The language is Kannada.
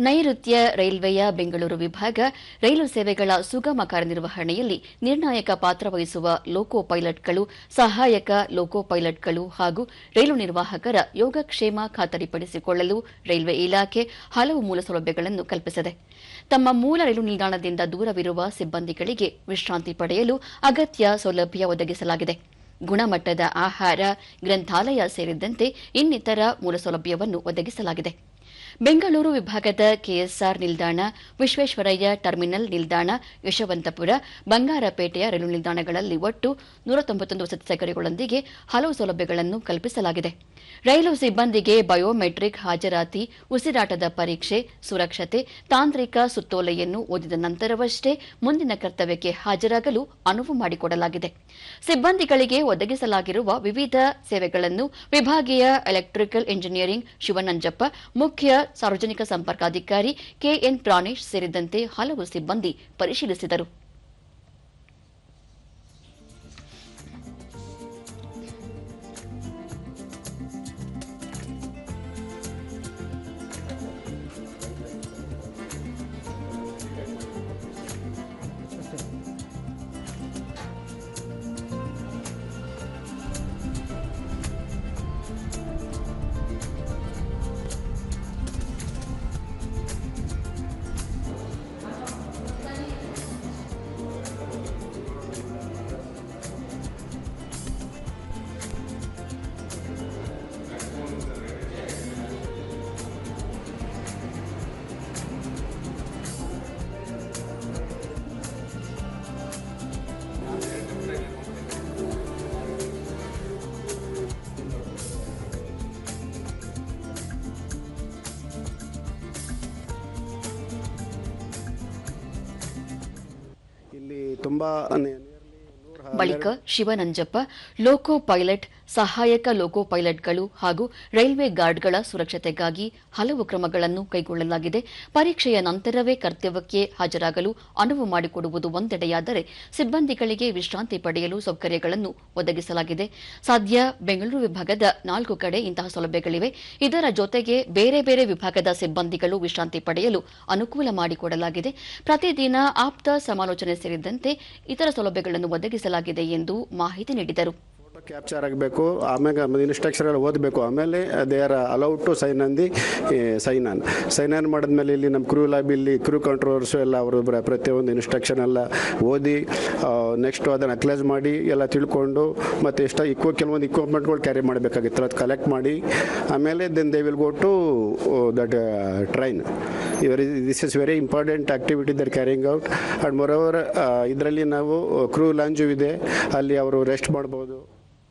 ನೈಋತ್ಯ ರೈಲ್ವೆಯ ಬೆಂಗಳೂರು ವಿಭಾಗ ರೈಲು ಸೇವೆಗಳ ಸುಗಮ ಕಾರ್ಯನಿರ್ವಹಣೆಯಲ್ಲಿ ನಿರ್ಣಾಯಕ ಪಾತ್ರ ವಹಿಸುವ ಲೋಕೋ ಪೈಲಟ್ಗಳು, ಸಹಾಯಕ ಲೋಕೋ ಪೈಲಟ್ಗಳು ಹಾಗೂ ರೈಲು ನಿರ್ವಾಹಕರ ಯೋಗಕ್ಷೇಮ ಖಾತರಿಪಡಿಸಿಕೊಳ್ಳಲು ರೈಲ್ವೆ ಇಲಾಖೆ ಹಲವು ಮೂಲಸೌಲಭ್ಯಗಳನ್ನು ಕಲ್ಪಿಸಿದೆ. ತಮ್ಮ ಮೂಲ ರೈಲು ನಿಲ್ದಾಣದಿಂದ ದೂರವಿರುವ ಸಿಬ್ಬಂದಿಗಳಿಗೆ ವಿಶ್ರಾಂತಿ ಪಡೆಯಲು ಅಗತ್ಯ ಸೌಲಭ್ಯ ಒದಗಿಸಲಾಗಿದೆ. ಗುಣಮಟ್ಟದ ಆಹಾರ, ಗ್ರಂಥಾಲಯ ಸೇರಿದಂತೆ ಇನ್ನಿತರ ಮೂಲಸೌಲಭ್ಯವನ್ನು ಒದಗಿಸಲಾಗಿದೆ. ಬೆಂಗಳೂರು ವಿಭಾಗದ ಕೆಎಸ್ಆರ್ ನಿಲ್ದಾಣ, ವಿಶ್ವೇಶ್ವರಯ್ಯ ಟರ್ಮಿನಲ್ ನಿಲ್ದಾಣ, ಯಶವಂತಪುರ, ಬಂಗಾರಪೇಟೆಯ ರೈಲು ನಿಲ್ದಾಣಗಳಲ್ಲಿ ಒಟ್ಟು 191 ವಸತಿ ಸೌಕರ್ಯಗಳೊಂದಿಗೆ ಹಲವು ಸೌಲಭ್ಯಗಳನ್ನು ಕಲ್ಪಿಸಲಾಗಿದೆ. ರೈಲು ಸಿಬ್ಬಂದಿಗೆ ಬಯೋಮೆಟ್ರಿಕ್ ಹಾಜರಾತಿ, ಉಸಿರಾಟದ ಪರೀಕ್ಷೆ, ಸುರಕ್ಷತೆ, ತಾಂತ್ರಿಕ ಸುತ್ತೋಲೆಯನ್ನು ಓದಿದ ನಂತರವಷ್ಟೇ ಮುಂದಿನ ಕರ್ತವ್ಯಕ್ಕೆ ಹಾಜರಾಗಲು ಅನುವು ಮಾಡಿಕೊಡಲಾಗಿದೆ. ಸಿಬ್ಬಂದಿಗಳಿಗೆ ಒದಗಿಸಲಾಗಿರುವ ವಿವಿಧ ಸೇವೆಗಳನ್ನು ವಿಭಾಗೀಯ ಎಲೆಕ್ಟ್ರಿಕಲ್ ಇಂಜಿನಿಯರಿಂಗ್ ಶಿವನಂಜಪ್ಪ, ಮುಖ್ಯ ಸಾರ್ವಜನಿಕ ಸಂಪರ್ಕಾಧಿಕಾರಿ ಕೆಎನ್ ಪ್ರಾಣೇಶ್ ಸೇರಿದಂತೆ ಹಲವು ಸಿಬ್ಬಂದಿ ಪರಿಶೀಲಿಸಿದರು. ಬಳಿಕ ಶಿವನಂಜಪ್ಪ ಲೋಕೋ ಪೈಲಟ್, ಸಹಾಯಕ ಲೋಕೋ ಪೈಲಟ್ಗಳು ಹಾಗೂ ರೈಲ್ವೆ ಗಾರ್ಡ್ಗಳ ಸುರಕ್ಷತೆಗಾಗಿ ಹಲವು ಕ್ರಮಗಳನ್ನು ಕೈಗೊಳ್ಳಲಾಗಿದೆ. ಪರೀಕ್ಷೆಯ ನಂತರವೇ ಕರ್ತವ್ಯಕ್ಕೆ ಹಾಜರಾಗಲು ಅನುವು ಮಾಡಿಕೊಡುವುದು ಒಂದೆಡೆಯಾದರೆ, ಸಿಬ್ಬಂದಿಗಳಿಗೆ ವಿಶ್ರಾಂತಿ ಪಡೆಯಲು ಸೌಕರ್ಯಗಳನ್ನು ಒದಗಿಸಲಾಗಿದೆ. ಸದ್ಯ ಬೆಂಗಳೂರು ವಿಭಾಗದ 4 ಕಡೆ ಇಂತಹ ಸೌಲಭ್ಯಗಳಿವೆ. ಇದರ ಜೊತೆಗೆ ಬೇರೆ ಬೇರೆ ವಿಭಾಗದ ಸಿಬ್ಬಂದಿಗಳು ವಿಶ್ರಾಂತಿ ಪಡೆಯಲು ಅನುಕೂಲ ಮಾಡಿಕೊಡಲಾಗಿದೆ. ಪ್ರತಿದಿನ ಆಪ್ತ ಸಮಾಲೋಚನೆ ಸೇರಿದಂತೆ ಇತರ ಸೌಲಭ್ಯಗಳನ್ನು ಒದಗಿಸಲಾಗಿದೆ ಎಂದು ಮಾಹಿತಿ ನೀಡಿದರು. ಕ್ಯಾಪ್ಚರ್ ಆಗಬೇಕು, ಆಮೇಲೆ ಇನ್ಸ್ಟ್ರಕ್ಷನ್ ಎಲ್ಲ ಓದಬೇಕು, ಆಮೇಲೆ they are allowed to sign on ಮಾಡಿದ್ಮೇಲೆ ಇಲ್ಲಿ ನಮ್ಮ ಕ್ರೂ ಲ್ಯಾಬ್, ಇಲ್ಲಿ ಕ್ರೂ ಕಂಟ್ರೋಲರ್ಸು ಎಲ್ಲ ಅವರು ಪ್ರತಿಯೊಂದು ಇನ್ಸ್ಟ್ರಕ್ಷನ್ ಎಲ್ಲ ಓದಿ ನೆಕ್ಸ್ಟು ಅದನ್ನು ಅಕ್ಲೇಜ್ ಮಾಡಿ ಎಲ್ಲ ತಿಳ್ಕೊಂಡು ಮತ್ತು ಕೆಲವೊಂದು ಇಕ್ವಿಪ್ಮೆಂಟ್ಗಳು ಕ್ಯಾರಿ ಮಾಡಬೇಕಾಗಿತ್ತು, ಅದು ಕಲೆಕ್ಟ್ ಮಾಡಿ ಆಮೇಲೆ then they will go to that train. This is very important activity they're carrying out. And moreover ಇದರಲ್ಲಿ ನಾವು ಕ್ರೂ ಲಾಂಜು ಇದೆ, ಅಲ್ಲಿ ಅವರು ರೆಸ್ಟ್ ಮಾಡ್ಬೋದು.